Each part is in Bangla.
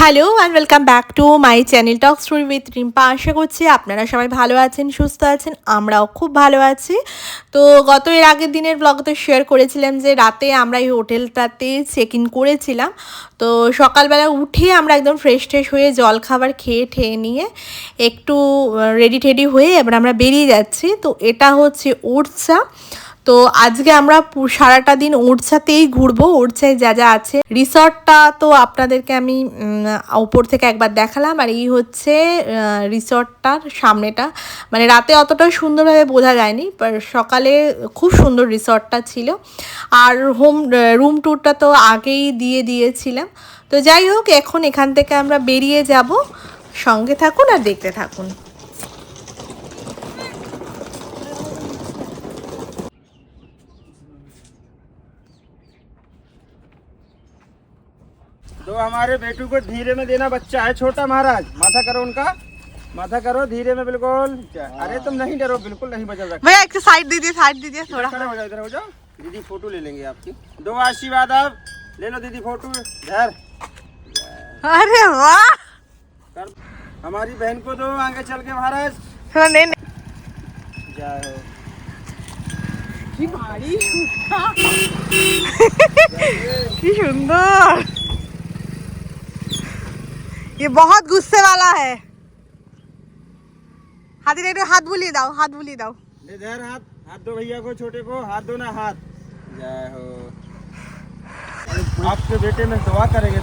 Hello and welcome back to my channel talk story with Rimpa. আশা করছি আপনারা সবাই ভালো আছেন, সুস্থ আছেন, আমরাও খুব ভালো আছি। তো এর আগের দিনের ব্লগতে শেয়ার করেছিলাম যে রাতে আমরা এই হোটেলটাতে চেক ইন করেছিলাম। তো সকালবেলা উঠে আমরা একদম ফ্রেশ হয়ে জল খাবার খেয়ে নিয়ে একটু রেডি হয়ে এবার আমরা বেরিয়ে যাচ্ছি। তো এটা হচ্ছে ওরচা। তো আজকে আমরা সারাটা দিন ওরছাতেই ঘুরবো। ওরছায় যা যা আছে, রিসর্টটা তো আপনাদেরকে আমি উপর থেকে একবার দেখালাম, আর এই হচ্ছে রিসর্টটার সামনেটা। মানে রাতে অতটা সুন্দরভাবে বোঝা যায়নি, সকালে খুব সুন্দর রিসর্টটা ছিল। আর রুম ট্যুরটা তো আগেই দিয়েছিলাম। তো যাই হোক, এখন এখান থেকে আমরা বেরিয়ে যাব। সঙ্গে থাকুন আর দেখতে থাকুন। तो हमारे बेटू को धीरे में देना, बच्चा है छोटा महाराज। माथा करो उनका, माथा करो धीरे में बिल्कुल। अरे तुम नहीं डरो, बिल्कुल नहीं बचल रखा। भैया एक साइड दीजिए थोड़ा। हो जाओ, इधर हो जाओ। दीदी फोटो ले लेंगे आपकी। दो आशीर्वाद आप ले लो दीदी, फोटो इधर। अरे वाह, हमारी बहन को दो आगे चल के महाराज। नहीं जय हो। की सुंदर, ये बहुत गुस्से वाला है। हाथ बुलिए दाओ, इधर हाथ, हाथ दो भैया को, छोटे को हाथ दो ना, हाथ। जय हो। आपके बेटे में दुआ करेंगे,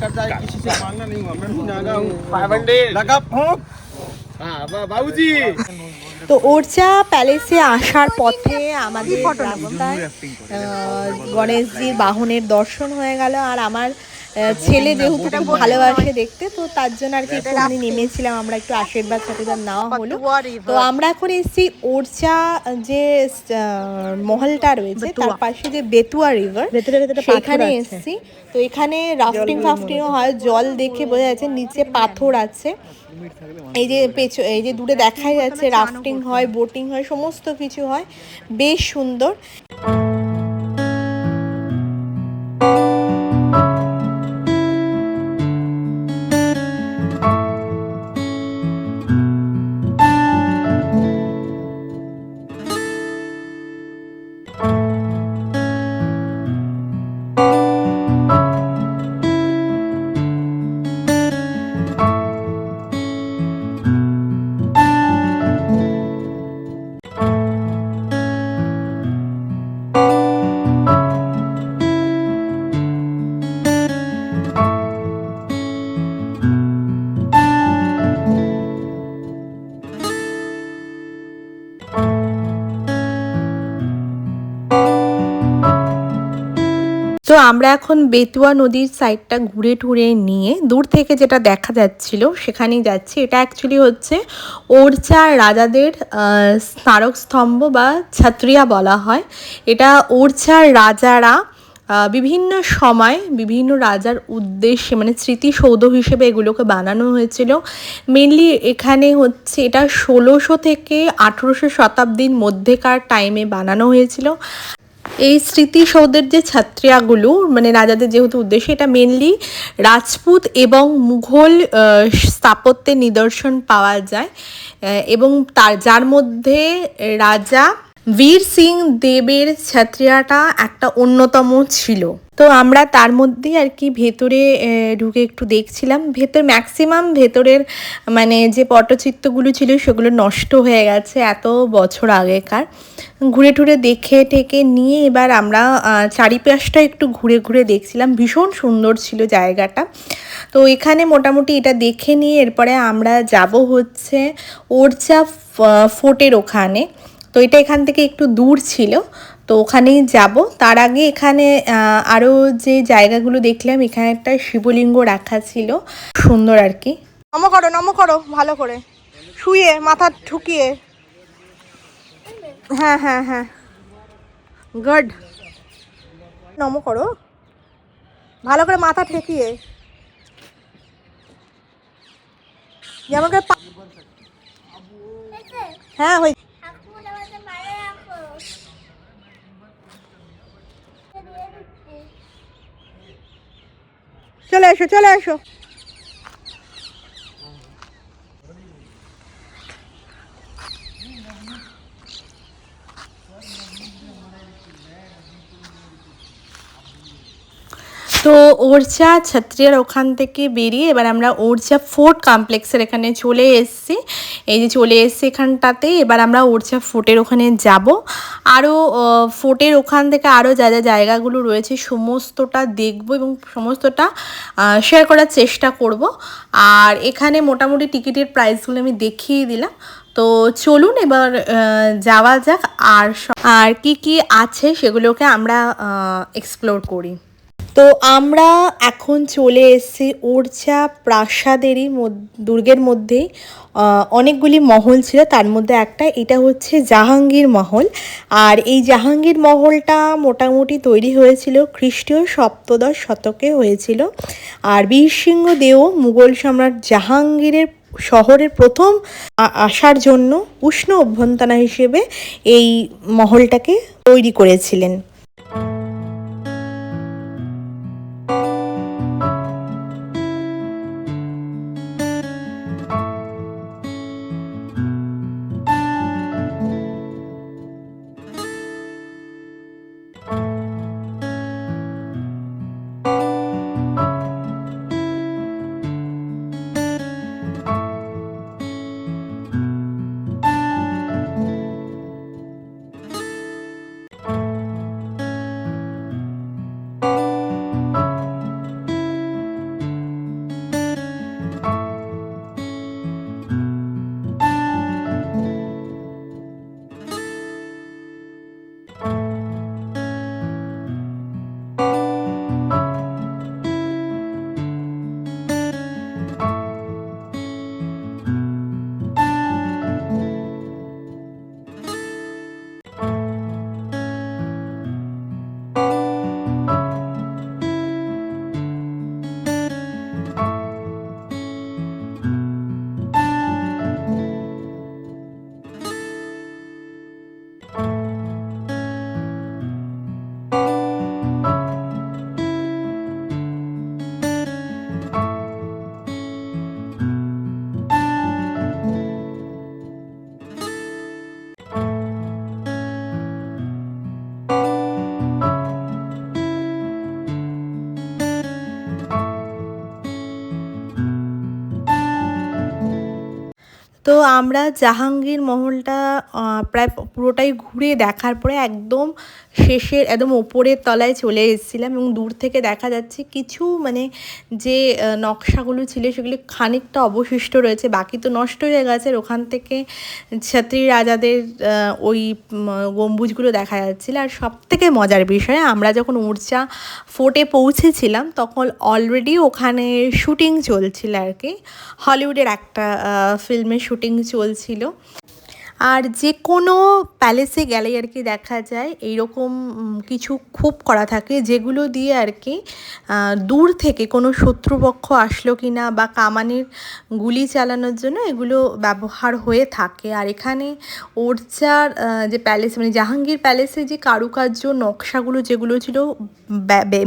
कर जाए, किसी से मांगना नहीं हुआ। मैं नागा हूँ, 500 लगा फूंक। हाँ बाबूजी। তো ওরচা প্যালেসে আসার পথে আমাদের রাস্তায় গণেশজির বাহনের দর্শন হয়ে গেল। আর আমার ছেলে যেহেতু খুব ভালোবাসে দেখতে, তো তার জন্য আর কি একটুখানি নেমেছিলাম আমরা, একটু আশীর্বাদ সাথে নেওয়া হলো। তো আমরা এখন এসেছি ওরচা যে মহলটা রয়েছে তার পাশে যে বেতুয়া রিভার, সেখানে এসেছি। তো এখানে রাফটিংও হয়, জল দেখে বোঝা যাচ্ছে নিচে পাথর আছে। এই যে দূরে দেখাই যাচ্ছে রাফটিং হয়, বোটিং হয়, সমস্ত কিছু হয়, বেশ সুন্দর। তো আমরা এখন বেতুয়া নদীর সাইডটা ঘুরে নিয়ে দূর থেকে যেটা দেখা যাচ্ছিল সেখানেই যাচ্ছি। এটা অ্যাকচুয়ালি হচ্ছে ওরচা রাজাদের স্মারক স্তম্ভ বা ছাত্রিয়া বলা হয়। এটা ওরচার রাজারা বিভিন্ন সময় বিভিন্ন রাজার উদ্দেশ্যে, মানে স্মৃতিসৌধ হিসেবে এগুলোকে বানানো হয়েছিল। মেনলি এখানে হচ্ছে এটা 1600 থেকে 1800 শতাব্দীর মধ্যেকার টাইমে বানানো হয়েছিল। এই স্মৃতিসৌধের যে ছাত্রিয়াগুলো, মানে রাজাদের যেহেতু উদ্দেশ্য, এটা মেনলি রাজপুত এবং মুঘল স্থাপত্যের নিদর্শন পাওয়া যায়, এবং যার মধ্যে রাজা বীর সিং দেবের ছাত্রিয়াটা একটা অন্যতম ছিল। তো আমরা তার মধ্যে আর কি ভেতরে ঢুকে একটু দেখছিলাম। ম্যাক্সিমাম ভেতরের মানে যে পটচিত্রগুলো ছিল সেগুলো নষ্ট হয়ে গেছে এত বছর আগেকার। ঘুরে দেখে নিয়ে এবার আমরা চারিপাশটা একটু ঘুরে দেখছিলাম। ভীষণ সুন্দর ছিল জায়গাটা। তো এখানে মোটামুটি এটা দেখে নিয়ে এরপরে আমরা যাব হচ্ছে ওরচা ফোর্টের ওখানে। তো এটা এখান থেকে একটু দূর ছিল, তো ওখানেই যাব। তার আগে এখানে আরও যে জায়গাগুলো দেখলাম, এখানে একটা শিবলিঙ্গ রাখা ছিল, সুন্দর আর কি। নম করো ভালো করে, শুয়ে মাথা ঠুকিয়ে। হ্যাঁ গুড। নম করো ভালো করে, মাথা ঠেকিয়ে, যেমন করে। হ্যাঁ হয়ে চলে এসো তো ওরচা ছত্রিয়ার ওখান থেকে বেরিয়ে এবার আমরা ওরচা ফোর্ট কমপ্লেক্সের এখানে চলে এসেছি। এই যে চলে এসেছি এখানটাতে, এবার আমরা ওরচা ফোর্টের ওখানে যাব। আরও ফোর্টের ওখান থেকে আরও যা যা জায়গাগুলো রয়েছে সমস্তটা দেখব এবং সমস্তটা শেয়ার করার চেষ্টা করব। আর এখানে মোটামুটি টিকিটের প্রাইসগুলো আমি দেখিয়ে দিলাম। তো চলুন এবার যাওয়া যাক, আর কি আছে সেগুলোকে আমরা এক্সপ্লোর করি। তো আমরা এখন চলে এসেছি ওরচা প্রাসাদেরই দুর্গের মধ্যেই অনেকগুলি মহল ছিল, তার মধ্যে একটা এটা হচ্ছে জাহাঙ্গীর মহল। আর এই জাহাঙ্গীর মহলটা মোটামুটি তৈরি হয়েছিল খ্রিস্টীয় সপ্তদশ শতকে হয়েছিল। আর বীরসিংহ দেও মুঘল সম্রাট জাহাঙ্গীরের শহরের প্রথম আসার জন্য উষ্ণ অভ্যন্তনা হিসেবে এই মহলটাকে তৈরি করেছিলেন। তো আমরা জাহাঙ্গীর মহলটা প্রায় পুরোটাই ঘুরে দেখার পরে একদম শেষের একদম ওপরের তলায় চলে এসেছিলাম এবং দূর থেকে দেখা যাচ্ছে কিছু মানে যে নকশাগুলো ছিল সেগুলি খানিকটা অবশিষ্ট রয়েছে, বাকি তো নষ্ট হয়ে গেছে। ওখান থেকে ছাত্রী রাজাদের ওই গম্বুজগুলো দেখা যাচ্ছিলো। আর সবথেকে মজার বিষয়, আমরা যখন ওরচা ফোর্টে পৌঁছেছিলাম তখন অলরেডি ওখানে শুটিং চলছিল আর কি, হলিউডের একটা ফিল্মের শুটিং চলছিল। আর যে কোনো প্যালেসে গেলে আর কি দেখা যায় এইরকম কিছু খোপ করা থাকে যেগুলো দিয়ে আর কি দূর থেকে কোনো শত্রুপক্ষ আসলো কি না বা কামানের গুলি চালানোর জন্য এগুলো ব্যবহার হয়ে থাকে। আর এখানে ওরচার যে প্যালেস মানে জাহাঙ্গীর প্যালেসে যে কারুকার্য নকশাগুলো যেগুলো ছিল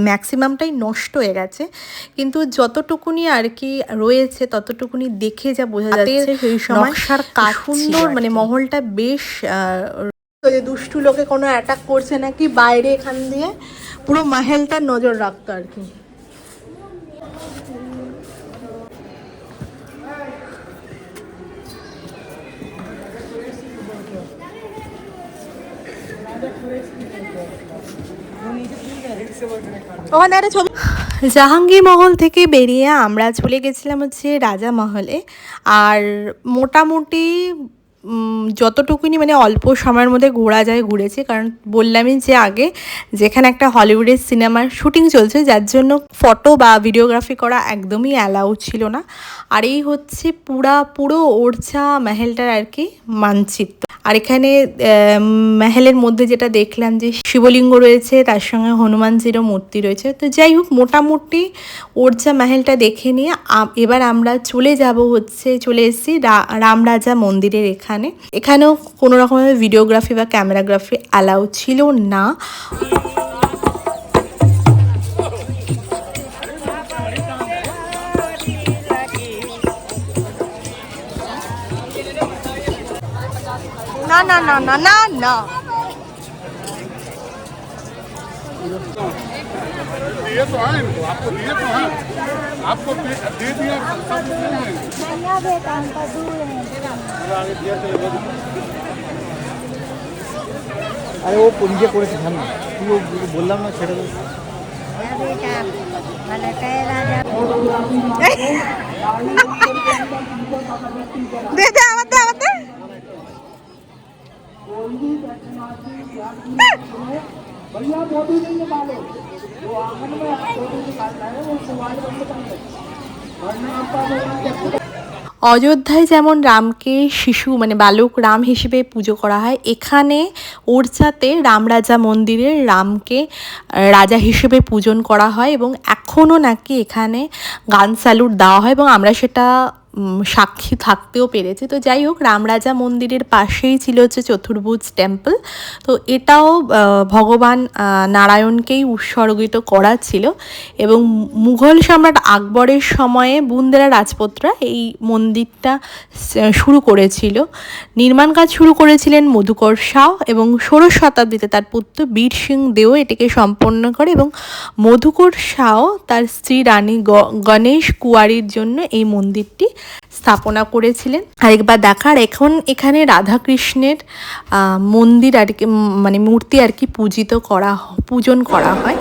ম্যাক্সিমামটাই নষ্ট হয়ে গেছে, কিন্তু যতটুকুনি আর কি রয়েছে ততটুকুনি দেখে যা বোঝা যাচ্ছে সেই সময় নকশার কাজ সুন্দর, মানে মহলটা বেশ যে দুষ্টু লোকে কোনো অ্যাটাক করছে নাকি বাইরে এখান দিয়ে পুরো মহলটার নজর রাখতো আর কি। জাহাঙ্গীর মহল থেকে বেরিয়ে আমরা চলে গেছিলাম হচ্ছে রাজা মহলে। আর মোটামুটি যতটুকুনি মানে অল্প সময়ের মধ্যে ঘোরা যায় ঘুরেছি, কারণ বললামই যে আগে যেখানে একটা হলিউডের সিনেমার শুটিং চলছে যার জন্য ফটো বা ভিডিওগ্রাফি করা একদমই অ্যালাউ ছিল না। আর এই হচ্ছে পুরো ওরচা মহলটার আর কি মানচিত্র। আর এখানে মহলের মধ্যে যেটা দেখলাম যে শিবলিঙ্গ রয়েছে, তার সঙ্গে হনুমানজিরও মূর্তি রয়েছে। তো যাই হোক মোটামুটি ওরচা মহলটা দেখে নিয়ে এবার আমরা চলে এসেছি রাম রাজা মন্দিরের এখানেও কোনো রকমের ভিডিওগ্রাফি বা ক্যামেরাগ্রাফি অ্যালাউ ছিল না। না না না না না না दिए तो हैं इनको, आपको दिए तो हैं, आपको दे दिया सब ले लेंगे। আরে ও নিজে করেছে জানো, তুই ও বললাম না ছেড়ে দেবো। দে দে আমার দে আমার দে। भैया मोदी नहीं निकालो, वो आंगन में मोदी निकालना है, वो सवाल बंद कर दे वरना आपका অযোধ্যায় যেমন রামকে শিশু মানে বালক রাম হিসেবে পুজো করা হয়, এখানে ওড়চাতে রামরাজা মন্দিরে রামকে রাজা হিসেবে পূজন করা হয় এবং এখনও নাকি এখানে গান স্যালুট দেওয়া হয় এবং আমরা সেটা সাক্ষী থাকতেও পেরেছি। তো যাই হোক, রামরাজা মন্দিরের পাশেই ছিল হচ্ছে চতুর্ভুজ টেম্পল। তো এটাও ভগবান নারায়ণকেই উৎসর্গিত করা ছিল এবং মুঘল সম্রাট আকবরের সময়ে বুন্দেলা রাজপুতরা এই মন্দিরটা শুরু করেছিল। নির্মাণ কাজ শুরু করেছিলেন মধুকর শাহ এবং 16 শতাব্দীতে তার পুত্র বীর সিং দেও এটিকে সম্পন্ন করে এবং মধুকর শাহ তার স্ত্রী রানী গণেশ কুয়ারির জন্য এই মন্দিরটি স্থাপনা করেছিলেন। আরেকবার দেখার, এখন এখানে রাধাকৃষ্ণের মন্দির আর কি মানে মূর্তি আর কি পূজন করা হয়।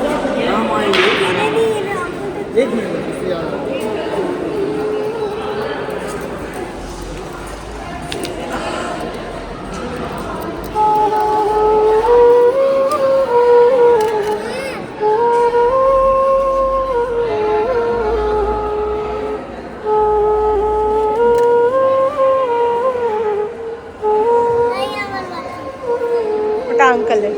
अंकल है।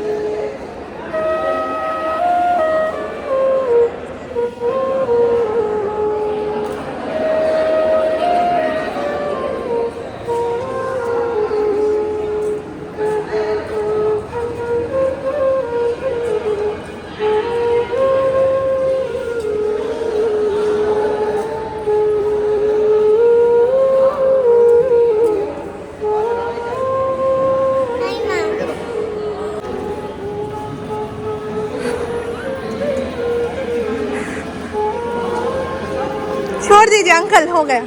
छोड़ दीजिए अंकल, हो गया।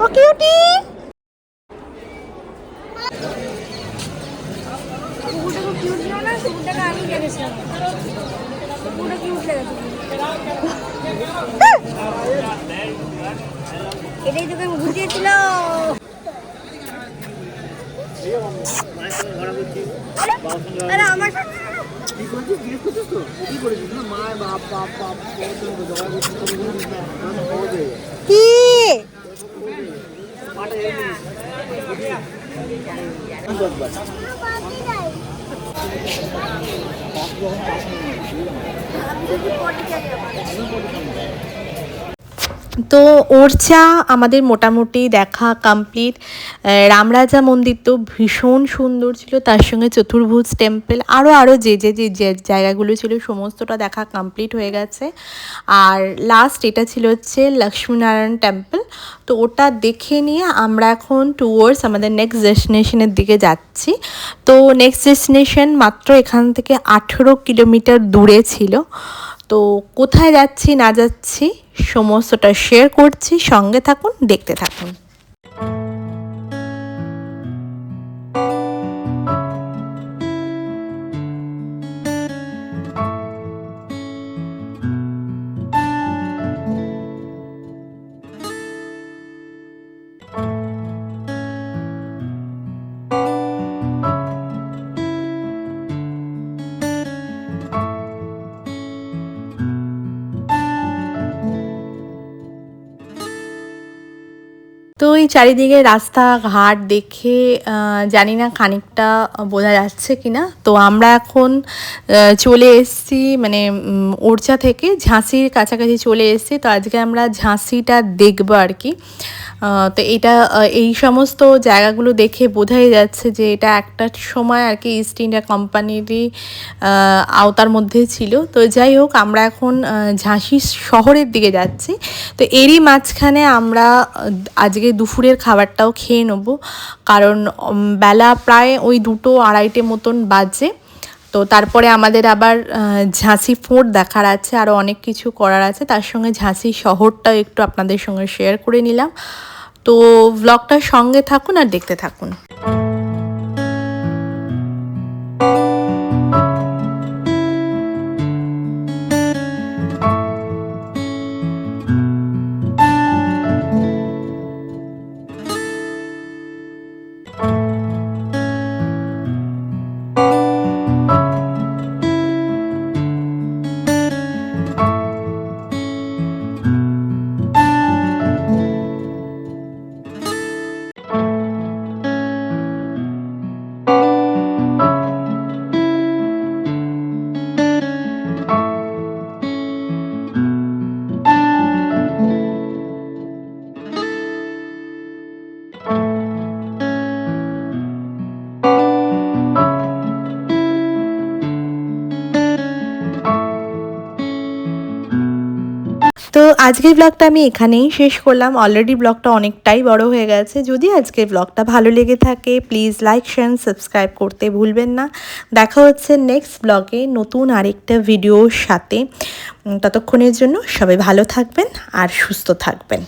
ओ क्यूटी, এটাই তোকে ঘুরিয়েছিল। আরে আমার কি করছিস, জিজ্ঞেস করছিস তো কি করেছিস না মা বাপ বাপ বাপ কি তো ওড়চা আমাদের মোটামুটি দেখা কমপ্লিট। রামরাজা মন্দির তো ভীষণ সুন্দর ছিল, তার সঙ্গে চতুর্ভুজ টেম্পল আরও যে জায়গাগুলো ছিল সমস্তটা দেখা কমপ্লিট হয়ে গেছে। আর লাস্ট এটা ছিল হচ্ছে লক্ষ্মীনারায়ণ টেম্পল। তো ওটা দেখে নিয়ে আমরা এখন টুয়ার্ডস আমাদের নেক্সট ডেস্টিনেশনের দিকে যাচ্ছি। তো নেক্সট ডেস্টিনেশন মাত্র এখান থেকে 18 কিলোমিটার দূরে ছিল। তো কোথায় যাচ্ছি না যাচ্ছি সমস্তটা শেয়ার করছি, সঙ্গে থাকুন, দেখতে থাকুন। তো এই চারিদিকে রাস্তাঘাট দেখে জানি না খানিকটা বোঝা যাচ্ছে কি না। তো আমরা এখন চলে এসেছি মানে ওড়চা থেকে ঝাঁসির কাছাকাছি চলে এসেছি। তো আজকে আমরা ঝাঁসিটা দেখবো আর কি। তো এটা এই সমস্ত জায়গাগুলো দেখে বোঝাই যাচ্ছে যে এটা একটা সময় আর কি ইস্ট ইন্ডিয়া কোম্পানিরই আওতার মধ্যে ছিল। তো যাই হোক, আমরা এখন ঝাঁসি শহরের দিকে যাচ্ছি। তো এরই মাঝখানে আমরা আজকে দুপুরের খাবারটাও খেয়ে নেব, কারণ বেলা প্রায় ওই 2-2:30 মতন বাজে। তো তারপরে আমাদের আবার ঝাঁসি ফোর্ট দেখার আছে, আরও অনেক কিছু করার আছে। তার সঙ্গে ঝাঁসি শহরটাও একটু আপনাদের সঙ্গে শেয়ার করে নিলাম। তো ব্লগটার সঙ্গে থাকুন আর দেখতে থাকুন। তো আজকের ব্লগটা আমি এখানেই শেষ করলাম। অলরেডি ব্লগটা অনেকটাই বড় হয়ে গেছে। যদি আজকের ব্লগটা ভালো লেগে থাকে প্লিজ লাইক শেয়ার সাবস্ক্রাইব করতে ভুলবেন না। দেখা হচ্ছে নেক্সট ব্লগে নতুন আরেকটা ভিডিওর সাথে। ততক্ষণের জন্য সবাই ভালো থাকবেন আর সুস্থ থাকবেন।